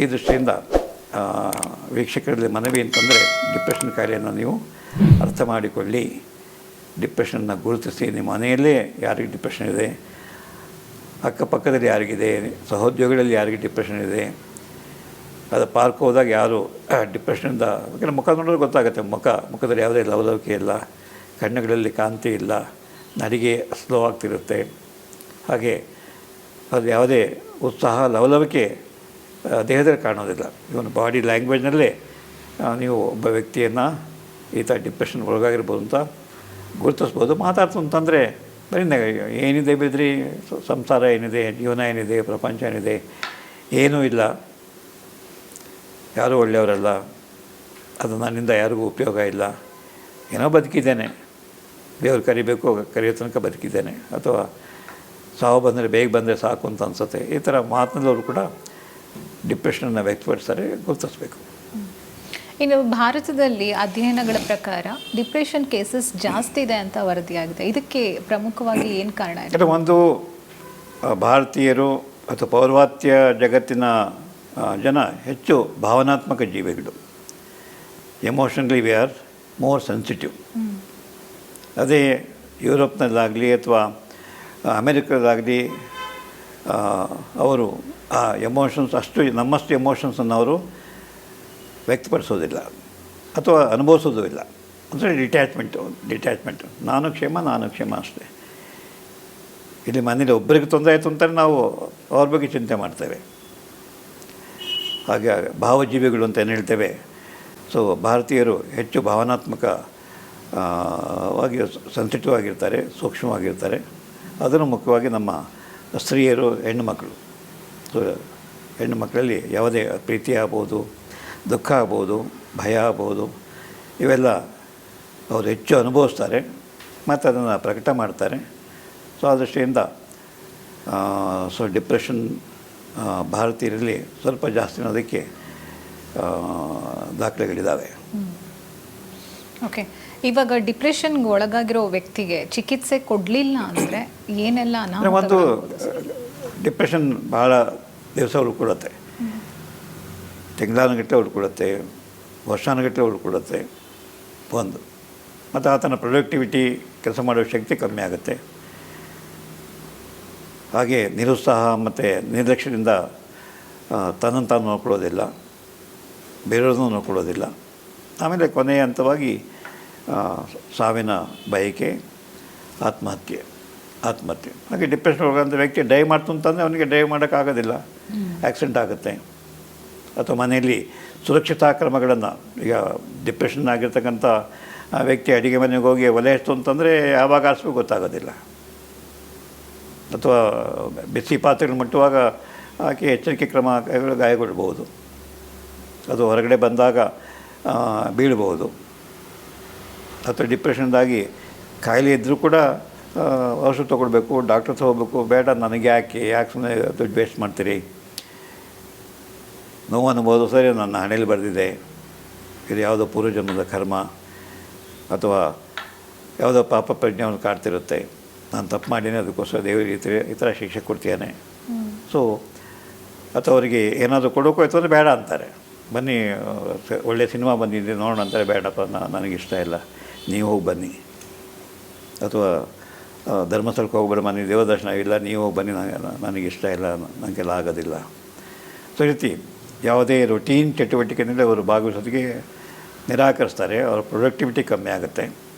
ಈ ದೃಷ್ಟಿಯಿಂದ ವೀಕ್ಷಕರಲ್ಲಿ ಮನವಿ ಅಂತಂದರೆ ಡಿಪ್ರೆಷನ್ ಕಾಯಿಲೆಯನ್ನು ನೀವು ಅರ್ಥ ಮಾಡಿಕೊಳ್ಳಿ. ಡಿಪ್ರೆಷನ್ನ ಗುರುತಿಸಿ ನಿಮ್ಮ ಮನೆಯಲ್ಲೇ ಯಾರಿಗೆ ಡಿಪ್ರೆಷನ್ ಇದೆ, ಅಕ್ಕಪಕ್ಕದಲ್ಲಿ ಯಾರಿಗಿದೆ, ಸಹೋದ್ಯೋಗಿಗಳಲ್ಲಿ ಯಾರಿಗೆ ಡಿಪ್ರೆಷನ್ ಇದೆ, ಅದು ಪಾರ್ಕ್ ಹೋದಾಗ ಯಾರು ಡಿಪ್ರೆಷನಿಂದ, ಯಾಕಂದರೆ ಮುಖ ನೋಡಿದ್ರೆ ಗೊತ್ತಾಗುತ್ತೆ, ಮುಖದಲ್ಲಿ ಯಾವುದೇ ಲವಲವಿಕೆ ಇಲ್ಲ, ಕಣ್ಣುಗಳಲ್ಲಿ ಕಾಂತಿ ಇಲ್ಲ, ನಡಿಗೆ ಸ್ಲೋ ಆಗ್ತಿರುತ್ತೆ, ಹಾಗೆ ಅದು ಯಾವುದೇ ಉತ್ಸಾಹ ಲವಲವಿಕೆ ದೇಹದಲ್ಲಿ ಕಾಣೋದಿಲ್ಲ. ಇವನು ಬಾಡಿ ಲ್ಯಾಂಗ್ವೇಜ್ನಲ್ಲೇ ನೀವು ಒಬ್ಬ ವ್ಯಕ್ತಿಯನ್ನು ಈ ಥರ ಡಿಪ್ರೆಷನ್ ಒಳಗಾಗಿರ್ಬೋದು ಅಂತ ಗುರುತಿಸ್ಬೋದು. ಮಾತಾಡ್ತಂತಂದರೆ ಬರೀ ಏನಿದೆ ಬಿದ್ರಿ, ಸಂಸಾರ ಏನಿದೆ, ಜೀವನ ಏನಿದೆ, ಪ್ರಪಂಚ ಏನಿದೆ, ಏನೂ ಇಲ್ಲ, ಯಾರೂ ಒಳ್ಳೆಯವರಲ್ಲ, ಅದು ನನ್ನಿಂದ ಯಾರಿಗೂ ಉಪಯೋಗ ಇಲ್ಲ, ಏನೋ ಬದುಕಿದ್ದೇನೆ, ದೇವ್ರು ಕರೆಯೋ ತನಕ ಬದುಕಿದ್ದೇನೆ, ಅಥವಾ ಸಾವು ಬಂದರೆ ಬೇಗ ಬಂದರೆ ಸಾಕು ಅಂತ ಅನಿಸುತ್ತೆ, ಈ ಥರ ಮಾತನಾಡೋರು ಕೂಡ ಡಿಪ್ರೆಷನನ್ನು ವ್ಯಕ್ತಪಡಿಸ್ತಾರೆ, ಗುರುತಿಸ್ಬೇಕು. ಇನ್ನು ಭಾರತದಲ್ಲಿ ಅಧ್ಯಯನಗಳ ಪ್ರಕಾರ ಡಿಪ್ರೆಷನ್ ಕೇಸಸ್ ಜಾಸ್ತಿ ಇದೆ ಅಂತ ವರದಿಯಾಗಿದೆ. ಇದಕ್ಕೆ ಪ್ರಮುಖವಾಗಿ ಏನು ಕಾರಣ ಇದೆ? ಒಂದು ಭಾರತೀಯರು ಅಥವಾ ಪೌರ್ವಾತ್ಯ ಜಗತ್ತಿನ ಜನ ಹೆಚ್ಚು ಭಾವನಾತ್ಮಕ ಜೀವಿಗಳು. Emotionally we are more sensitive. ಅದೇ ಯುರೋಪ್ನಲ್ಲಾಗಲಿ ಅಥವಾ ಅಮೆರಿಕದಾಗಲಿ ಅವರು ಆ ಎಮೋಷನ್ಸ್ ನಮ್ಮಷ್ಟು ಎಮೋಷನ್ಸನ್ನು ಅವರು ವ್ಯಕ್ತಪಡಿಸೋದಿಲ್ಲ ಅಥವಾ ಅನುಭವಿಸೋದು ಇಲ್ಲ. ಅಂದರೆ ಡಿಟ್ಯಾಚ್ಮೆಂಟು ನಾನು ಕ್ಷೇಮ ಅಷ್ಟೇ. ಇಲ್ಲಿ ಮನೇಲಿ ಒಬ್ಬರಿಗೆ ತೊಂದರೆ ಆಯಿತು ಅಂತಾರೆ ನಾವು ಅವ್ರ ಬಗ್ಗೆ ಚಿಂತೆ ಮಾಡ್ತೇವೆ. ಹಾಗೆ ಭಾವಜೀವಿಗಳು ಅಂತ ಏನು ಹೇಳ್ತೇವೆ. ಸೊ ಭಾರತೀಯರು ಹೆಚ್ಚು ಭಾವನಾತ್ಮಕವಾಗಿ ಸೆನ್ಸಿಟಿವ್ ಆಗಿರ್ತಾರೆ, ಸೂಕ್ಷ್ಮವಾಗಿರ್ತಾರೆ. ಅದನ್ನು ಮುಖ್ಯವಾಗಿ ನಮ್ಮ ಸ್ತ್ರೀಯರು, ಹೆಣ್ಣುಮಕ್ಕಳು. ಸೊ ಹೆಣ್ಣು ಮಕ್ಕಳಲ್ಲಿ ಯಾವುದೇ ಪ್ರೀತಿ ಆಗ್ಬೋದು, ದುಃಖ ಆಗ್ಬೋದು, ಭಯ ಆಗ್ಬೋದು, ಇವೆಲ್ಲ ಅವರು ಹೆಚ್ಚು ಅನುಭವಿಸ್ತಾರೆ ಮತ್ತು ಅದನ್ನು ಪ್ರಕಟ ಮಾಡ್ತಾರೆ. ಸೊ ಆ ದೃಷ್ಟಿಯಿಂದ ಡಿಪ್ರೆಷನ್ ಭಾರತೀಯರಲ್ಲಿ ಸ್ವಲ್ಪ ಜಾಸ್ತಿ ಅನ್ನೋದಕ್ಕೆ ದಾಖಲೆಗಳಿದ್ದಾವೆ. ಓಕೆ, ಇವಾಗ ಡಿಪ್ರೆಷನ್ಗೆ ಒಳಗಾಗಿರೋ ವ್ಯಕ್ತಿಗೆ ಚಿಕಿತ್ಸೆ ಕೊಡಲಿಲ್ಲ ಅಂದರೆ ಏನೆಲ್ಲ ಒಂದು ಡಿಪ್ರೆಷನ್ ಭಾಳ ದಿವಸ ಉಳ್ಕೊಳುತ್ತೆ, ತಿಂಗಳಾನುಗಟ್ಟಲೆ ಉಳ್ಕೊಳುತ್ತೆ, ವರ್ಷಾನುಗಟ್ಟಲೆ ಉಳ್ಕೊಳುತ್ತೆ ಒಂದು. ಮತ್ತು ಆತನ ಪ್ರೊಡಕ್ಟಿವಿಟಿ, ಕೆಲಸ ಮಾಡೋ ಶಕ್ತಿ ಕಮ್ಮಿ ಆಗುತ್ತೆ. ಹಾಗೆ ನಿರುತ್ಸಾಹ ಮತ್ತು ನಿರ್ಲಕ್ಷ್ಯದಿಂದ ತನ್ನನ್ನು ತಾನು ನೋಡ್ಕೊಳ್ಳೋದಿಲ್ಲ, ಬೇರೆಯವ್ರನ್ನೂ ನೋಡ್ಕೊಳ್ಳೋದಿಲ್ಲ. ಆಮೇಲೆ ಕೊನೆಯ ಹಂತವಾಗಿ ಸಾವಿನ ಬಯಕೆ, ಆತ್ಮಹತ್ಯೆ. ಹಾಗೆ ಡಿಪ್ರೆಷನ್ ಒಳಗಂಥ ವ್ಯಕ್ತಿ ಡೈವ್ ಮಾಡ್ತು ಅಂತಂದರೆ ಅವನಿಗೆ ಡೈವ್ ಮಾಡೋಕ್ಕಾಗೋದಿಲ್ಲ, ಆಕ್ಸಿಡೆಂಟ್ ಆಗುತ್ತೆ. ಅಥವಾ ಮನೆಯಲ್ಲಿ ಸುರಕ್ಷತಾ ಕ್ರಮಗಳನ್ನು, ಈಗ ಡಿಪ್ರೆಷನ್ ಆಗಿರ್ತಕ್ಕಂಥ ವ್ಯಕ್ತಿ ಅಡುಗೆ ಮನೆಗೆ ಹೋಗಿ ಒಲೆ ಎಷ್ಟು ಅಂತಂದರೆ ಯಾವಾಗ ಆರಿಸ್ಬೇಕು ಗೊತ್ತಾಗೋದಿಲ್ಲ. ಅಥವಾ ಬಿಸಿ ಪಾತ್ರೆಗಳು ಮುಟ್ಟುವಾಗ ಆಕೆ ಎಚ್ಚರಿಕೆ ಕ್ರಮ ಗಾಯಗೊಳ್ಬೋದು, ಅದು ಹೊರಗಡೆ ಬಂದಾಗ ಬೀಳ್ಬೋದು. ಅಥವಾ ಡಿಪ್ರೆಷನ್ದಾಗಿ ಕಾಯಿಲೆ ಇದ್ದರೂ ಕೂಡ ಔಷಧ ತೊಗೊಳ್ಬೇಕು, ಡಾಕ್ಟರ್ ತೊಗೋಬೇಕು, ಬೇಡ ನನಗೆ ಯಾಕೆ ಸುಮ್ಮನೆ ದುಡ್ಡು ವೇಸ್ಟ್ ಮಾಡ್ತೀರಿ, ನೋವು ಅನ್ಬೋದು, ಸರಿ ನನ್ನ ಹಣೆಯಲ್ಲಿ ಬರೆದಿದೆ, ಇದು ಯಾವುದೋ ಪೂರ್ವಜನ್ಮದ ಕರ್ಮ ಅಥವಾ ಯಾವುದೋ ಪಾಪ ಪ್ರಜ್ಞೆಯನ್ನು ಕಾಡ್ತಿರುತ್ತೆ, ನಾನು ತಪ್ಪು ಮಾಡೀನಿ, ಅದಕ್ಕೋಸ್ಕರ ದೇವರು ಈ ಥರ ಶಿಕ್ಷೆ ಕೊಡ್ತೀಯಾನೆ. ಸೊ ಅಥವಾ ಅವರಿಗೆ ಏನಾದರೂ ಕೊಡೋಕ್ಕೂ ಆಯ್ತು ಅಂದರೆ ಬೇಡ ಅಂತಾರೆ, ಬನ್ನಿ ಒಳ್ಳೆಯ ಸಿನಿಮಾ ಬಂದಿದೆ ನೋಡೋಣ ಅಂತಾರೆ, ಬೇಡಪ್ಪ ನನಗಿಷ್ಟ ಇಲ್ಲ, ನೀವು ಹೋಗಿ ಬನ್ನಿ. ಅಥವಾ ಧರ್ಮಸ್ಥಳಕ್ಕೆ ಹೋಗ್ಬೇಡ, ಮನೆ ದೇವದರ್ಶನ ಇಲ್ಲ, ನೀವು ಹೋಗಿ ಬನ್ನಿ, ನನಗಿಷ್ಟ ಇಲ್ಲ, ನನಗೆಲ್ಲ ಆಗೋದಿಲ್ಲ. ಸೊ ಈ ರೀತಿ ಯಾವುದೇ ರೊಟೀನ್ ಚಟುವಟಿಕೆಯಲ್ಲಿ ಅವರು ಭಾಗವಹಿಸೋದಕ್ಕೆ ನಿರಾಕರಿಸ್ತಾರೆ, ಅವರ ಪ್ರೊಡಕ್ಟಿವಿಟಿ ಕಮ್ಮಿ ಆಗುತ್ತೆ.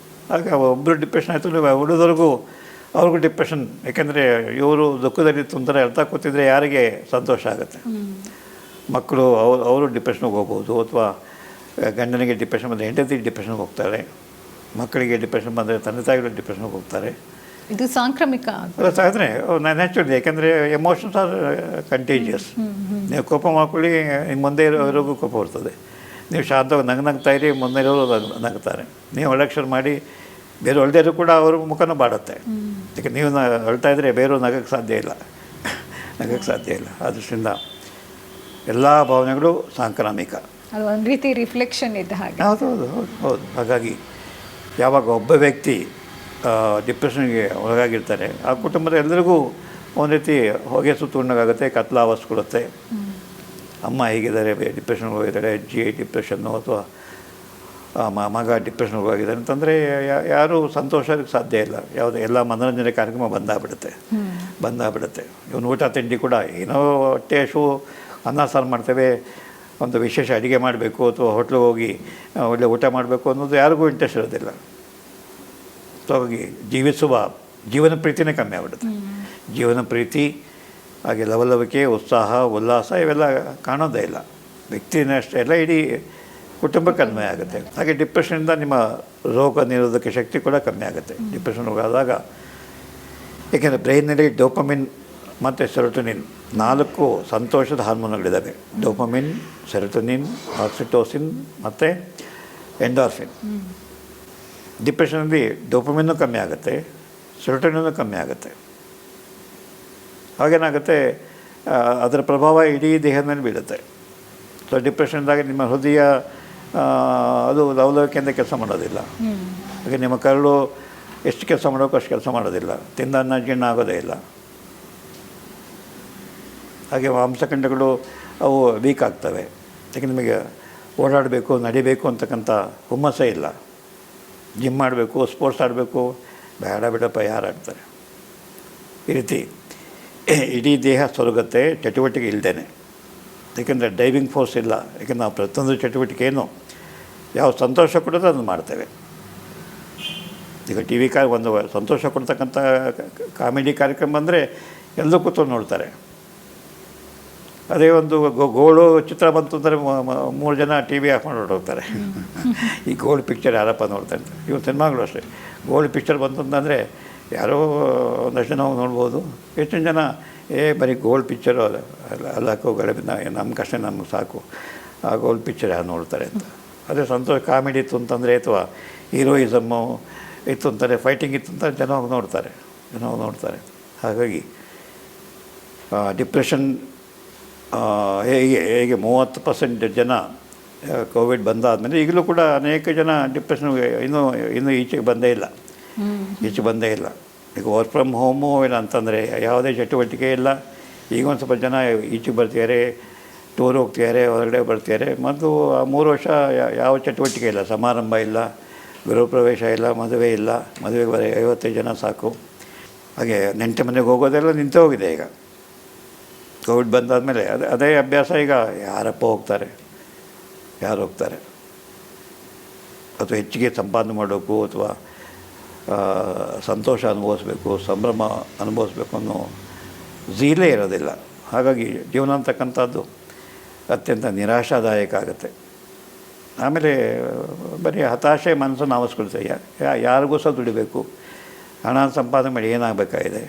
ಆಗ ಒಬ್ಬರು ಡಿಪ್ರೆಷನ್ ಆಯಿತು, ಉಳಿದವ್ರಿಗೂ ಅವ್ರಿಗೂ ಡಿಪ್ರೆಷನ್. ಯಾಕೆಂದರೆ ಇವರು ದುಃಖದಲ್ಲಿ ತೊಂದರೆ ಅರ್ಥ ಕೂತಿದ್ರೆ ಯಾರಿಗೆ ಸಂತೋಷ ಆಗುತ್ತೆ. ಮಕ್ಕಳು ಅವರು ಡಿಪ್ರೆಷನ್ಗೆ ಹೋಗ್ಬೋದು, ಅಥವಾ ಗಂಡನಿಗೆ ಡಿಪ್ರೆಷನ್ ಬಂದರೆ ಹೆಂಡತಿ ಡಿಪ್ರೆಷನ್ಗೆ ಹೋಗ್ತಾರೆ, ಮಕ್ಕಳಿಗೆ ಡಿಪ್ರೆಷನ್ ಬಂದರೆ ತಂದೆ ತಾಯಿಗಳು ಡಿಪ್ರೆಷನ್ಗೆ ಹೋಗ್ತಾರೆ. ಇದು ಸಾಂಕ್ರಾಮಿಕ ಆದರೆ ನ್ಯಾಚುರಲಿ, ಯಾಕೆಂದರೆ ಎಮೋಷನ್ಸ್ ಆರ್ ಕಂಟೇಜಿಯಸ್. ನೀವು ಕೋಪ ಮಾಡ್ಕೊಳ್ಳಿ, ನಿಮ್ಮ ಮುಂದೆ ಇರೋರಿಗೂ ಕೋಪ ಬರ್ತದೆ. ನೀವು ಶಾಂತವಾಗಿ ನಗ್ತಾ ಇರಿ, ಮುಂದೆ ಇರೋರು ನಗ್ತಾರೆ. ನೀವು ಅಲಕ್ಷರ್ ಮಾಡಿ ಬೇರೆ ಒಳ್ಳೆಯರು ಕೂಡ ಅವ್ರ ಮುಖನೂ ಬಾಡುತ್ತೆ. ಯಾಕೆ ನೀವು ಅಳ್ತಾ ಇದ್ದರೆ ಬೇರೆಯವ್ರು ನಗಕ್ಕೆ ಸಾಧ್ಯ ಇಲ್ಲ. ಆ ದೃಷ್ಟಿಯಿಂದ ಎಲ್ಲ ಭಾವನೆಗಳು ಸಾಂಕ್ರಾಮಿಕ. ಅದು ಒಂದು ರೀತಿ ರಿಫ್ಲೆಕ್ಷನ್ ಇದ್ದ ಹಾಗೆ. ಹೌದು. ಹಾಗಾಗಿ ಯಾವಾಗ ಒಬ್ಬ ವ್ಯಕ್ತಿ ಡಿಪ್ರೆಷನ್ಗೆ ಒಳಗಾಗಿರ್ತಾರೆ, ಆ ಕುಟುಂಬದ ಎಲ್ಲರಿಗೂ ಒಂದು ರೀತಿ ಹೊಗೆ ಸುತ್ತುಣ್ಣಗಾಗುತ್ತೆ, ಕತ್ಲಾವಸ್ಕೊಳುತ್ತೆ. ಅಮ್ಮ ಹೇಗಿದ್ದಾರೆ, ಡಿಪ್ರೆಷನ್ಗೆ ಹೋಗಿದ್ದಾರೆ, ಅಜ್ಜಿ ಡಿಪ್ರೆಷನ್ನು ಅಥವಾ ಮಗ ಡಿಪ್ರೆಷನ್ಗೆ ಹೋಗಿದ್ದಾರೆ ಅಂತಂದರೆ ಯಾರೂ ಸಂತೋಷಕ್ಕೆ ಸಾಧ್ಯ ಇಲ್ಲ. ಯಾವುದು ಎಲ್ಲ ಮನೋರಂಜನೆ ಕಾರ್ಯಕ್ರಮ ಬಂದಾಗ್ಬಿಡುತ್ತೆ. ಇವನು ಊಟ ತಿಂಡಿ ಕೂಡ ಏನೋ ಹೊಟ್ಟೆ ಹಸಿವು, ಅನ್ನ ಸಾರು ಮಾಡ್ತೇವೆ, ಒಂದು ವಿಶೇಷ ಅಡುಗೆ ಮಾಡಬೇಕು ಅಥವಾ ಹೋಟ್ಲಿಗೆ ಹೋಗಿ ಒಳ್ಳೆ ಊಟ ಮಾಡಬೇಕು ಅನ್ನೋದು ಯಾರಿಗೂ ಇಂಟ್ರೆಸ್ಟ್ ಇರೋದಿಲ್ಲ. ಸೊ ಹಾಗಾಗಿ ಜೀವನ ಪ್ರೀತಿನೇ ಕಮ್ಮಿ ಆಗ್ಬಿಡುತ್ತೆ. ಜೀವನ ಪ್ರೀತಿ ಹಾಗೆ ಲವಲವಿಕೆ, ಉತ್ಸಾಹ, ಉಲ್ಲಾಸ ಇವೆಲ್ಲ ಕಾಣೋದೇ ಇಲ್ಲ. ವ್ಯಕ್ತಿನೇ ಅಷ್ಟೇ ಅಲ್ಲ, ಇಡೀ ಕುಟುಂಬಕ್ಕೆ ಕಡಿಮೆ ಆಗುತ್ತೆ. ಹಾಗೆ ಡಿಪ್ರೆಷನಿಂದ ನಿಮ್ಮ ರೋಗ ನಿರೋಧಕ ಶಕ್ತಿ ಕೂಡ ಕಮ್ಮಿ ಆಗುತ್ತೆ ಡಿಪ್ರೆಷನ್ ಹೋಗಾದಾಗ. ಏಕೆಂದರೆ ಬ್ರೈನ್ನಲ್ಲಿ ಡೋಪಮಿನ್ ಮತ್ತು ಸೆರೋಟೋನಿನ್ 4 ಸಂತೋಷದ ಹಾರ್ಮೋನ್ಗಳಿದ್ದಾವೆ. ಡೋಪಮಿನ್, ಸೆರೋಟೋನಿನ್, ಆಕ್ಸಿಟೋಸಿನ್ ಮತ್ತು ಎಂಡಾರ್ಫಿನ್. ಡಿಪ್ರೆಷನಲ್ಲಿ ಡೋಪಮಿನ್ನು ಕಮ್ಮಿ ಆಗುತ್ತೆ, ಸೆರೋಟೋನಿನ್ನು ಕಮ್ಮಿ ಆಗುತ್ತೆ. ಹಾಗೇನಾಗುತ್ತೆ, ಅದರ ಪ್ರಭಾವ ಇಡೀ ದೇಹದ ಮೇಲೆ ಬೀಳುತ್ತೆ. ಸೊ ಡಿಪ್ರೆಷನ್ದಾಗ ನಿಮ್ಮ ಹೃದಯ ಅದು ಲವಲವಿಕೆಯಿಂದ ಕೆಲಸ ಮಾಡೋದಿಲ್ಲ. ಹಾಗೆ ನಿಮ್ಮ ಕರಳು ಎಷ್ಟು ಕೆಲಸ ಮಾಡೋಕ್ಕೂ ಅಷ್ಟು ಕೆಲಸ ಮಾಡೋದಿಲ್ಲ. ತಿಂದ ಅನ್ನ ಜೀರ್ಣ ಆಗೋದೇ ಇಲ್ಲ. ಹಾಗೆ ಮಾಂಸಖಂಡಗಳು ಅವು ವೀಕ್ ಆಗ್ತವೆ. ಯಾಕೆ ನಿಮಗೆ ಓಡಾಡಬೇಕು, ನಡಿಬೇಕು ಅಂತಕ್ಕಂಥ ಹುಮ್ಮಸ್ಸೇ ಇಲ್ಲ. ಜಿಮ್ ಮಾಡಬೇಕು, ಸ್ಪೋರ್ಟ್ಸ್ ಆಡಬೇಕು, ಬೇಡ ಬಿಡಪ್ಪ, ಯಾರು ಆಡ್ತಾರೆ? ಈ ರೀತಿ ಇಡೀ ದೇಹ ಸೊರಗುತ್ತೆ ಚಟುವಟಿಕೆ ಇಲ್ಲದೇ. ಏಕೆಂದರೆ ಡೈವಿಂಗ್ ಫೋರ್ಸ್ ಇಲ್ಲ. ಏಕೆಂದರೆ ನಾವು ಪ್ರತಿಯೊಂದು ಚಟುವಟಿಕೆಯನ್ನು ಯಾವ ಸಂತೋಷ ಕೊಡೋದು ಅದನ್ನು ಮಾಡ್ತೇವೆ. ಈಗ ಟಿ ವಿ ಒಂದು ಸಂತೋಷ ಕೊಡ್ತಕ್ಕಂಥ ಕಾಮಿಡಿ ಕಾರ್ಯಕ್ರಮ ಬಂದರೆ ಎಲ್ಲರೂ ಕೂತ್ಕೊಂಡು ನೋಡ್ತಾರೆ. ಅದೇ ಒಂದು ಗೋಳು ಚಿತ್ರ ಬಂತು ಅಂದರೆ 3 ಜನ ಟಿ ವಿ ಆಫ್ ಮಾಡಿ ಹೊರಟೋಗ್ತಾರೆ. ಈ ಗೋಲ್ಡ್ ಪಿಕ್ಚರ್ ಯಾರಪ್ಪ ನೋಡ್ತಾರೆ ಅಂತ. ಇವು ಸಿನಿಮಾಗಳು ಅಷ್ಟೇ. ಗೋಲ್ಡ್ ಪಿಕ್ಚರ್ ಬಂತು ಅಂತಂದರೆ ಯಾರೋ ಒಂದಷ್ಟು ಜನ ನೋಡ್ಬೋದು. ಹೆಚ್ಚಿನ ಜನ ಬರೀ ಗೋಲ್ಡ್ ಪಿಕ್ಚರು ಅಲ್ಲಕ್ಕೋ ಗಳೆಬಿಂದ ನಮ್ಮ ಕಷ್ಟ ನಮಗೆ ಸಾಕು, ಆ ಗೋಲ್ಡ್ ಪಿಕ್ಚರ್ ಯಾರು ನೋಡ್ತಾರೆ ಅಂತ. ಅದೇ ಸಂತೋಷ ಕಾಮಿಡಿ ಇತ್ತು ಅಂತಂದರೆ ಅಥವಾ ಹೀರೋಯಿಸಮ್ಮು ಇತ್ತು ಅಂತಾರೆ, ಫೈಟಿಂಗ್ ಇತ್ತು ಅಂತ ಜನ ಹೋಗಿ ನೋಡ್ತಾರೆ. ಹಾಗಾಗಿ ಡಿಪ್ರೆಷನ್ ಹೇಗೆ 30% ಜನ ಕೋವಿಡ್ ಬಂದಾದಮೇಲೆ ಈಗಲೂ ಕೂಡ ಅನೇಕ ಜನ ಡಿಪ್ರೆಷನ್ಗೆ ಇನ್ನೂ ಈಚೆಗೆ ಬಂದೇ ಇಲ್ಲ. ಈಗ ವರ್ಕ್ ಫ್ರಮ್ ಹೋಮು ಇಲ್ಲ ಅಂತಂದರೆ ಯಾವುದೇ ಚಟುವಟಿಕೆ ಇಲ್ಲ. ಈಗ ಒಂದು ಸ್ವಲ್ಪ ಜನ ಈಚೆಗೆ ಬರ್ತಿದ್ದಾರೆ, ಟೂರ್ ಹೋಗ್ತಿದ್ದಾರೆ, ಹೊರಗಡೆ ಬರ್ತಿದ್ದಾರೆ. ಮತ್ತು 3 ವರ್ಷ ಯಾವ ಚಟುವಟಿಕೆ ಇಲ್ಲ, ಸಮಾರಂಭ ಇಲ್ಲ, ಗೃಹ ಪ್ರವೇಶ ಇಲ್ಲ, ಮದುವೆ ಇಲ್ಲ. ಮದುವೆಗೆ ಬರೀ 55 ಜನ ಸಾಕು. ಹಾಗೆ ನೆಂಟು ಮನೆಗೆ ಹೋಗೋದೆಲ್ಲ ನಿಂತು ಹೋಗಿದೆ ಈಗ ಕೋವಿಡ್ ಬಂದಾದಮೇಲೆ. ಅದೇ ಅಭ್ಯಾಸ ಈಗ ಯಾರು ಹೋಗ್ತಾರೆ? ಅಥವಾ ಹೆಚ್ಚಿಗೆ ಸಂಪಾದನೆ ಮಾಡೋಕ್ಕೂ ಅಥವಾ ಸಂತೋಷ ಅನುಭವಿಸ್ಬೇಕು, ಸಂಭ್ರಮ ಅನುಭವಿಸ್ಬೇಕು ಅನ್ನೋ ಝೀಲೇ ಇರೋದಿಲ್ಲ. ಹಾಗಾಗಿ ಜೀವನ ಅಂತಕ್ಕಂಥದ್ದು ಅತ್ಯಂತ ನಿರಾಶಾದಾಯಕ ಆಗುತ್ತೆ. ಆಮೇಲೆ ಬರೀ ಹತಾಶೆ ಮನಸ್ಸನ್ನು ಆವರಿಸ್ಕೊಳ್ತೇವೆ. ಯಾರಿಗೂ ಸಹ ದುಡಿಬೇಕು, ಹಣ ಸಂಪಾದನೆ ಮಾಡಿ ಏನಾಗಬೇಕಾಗಿದೆ?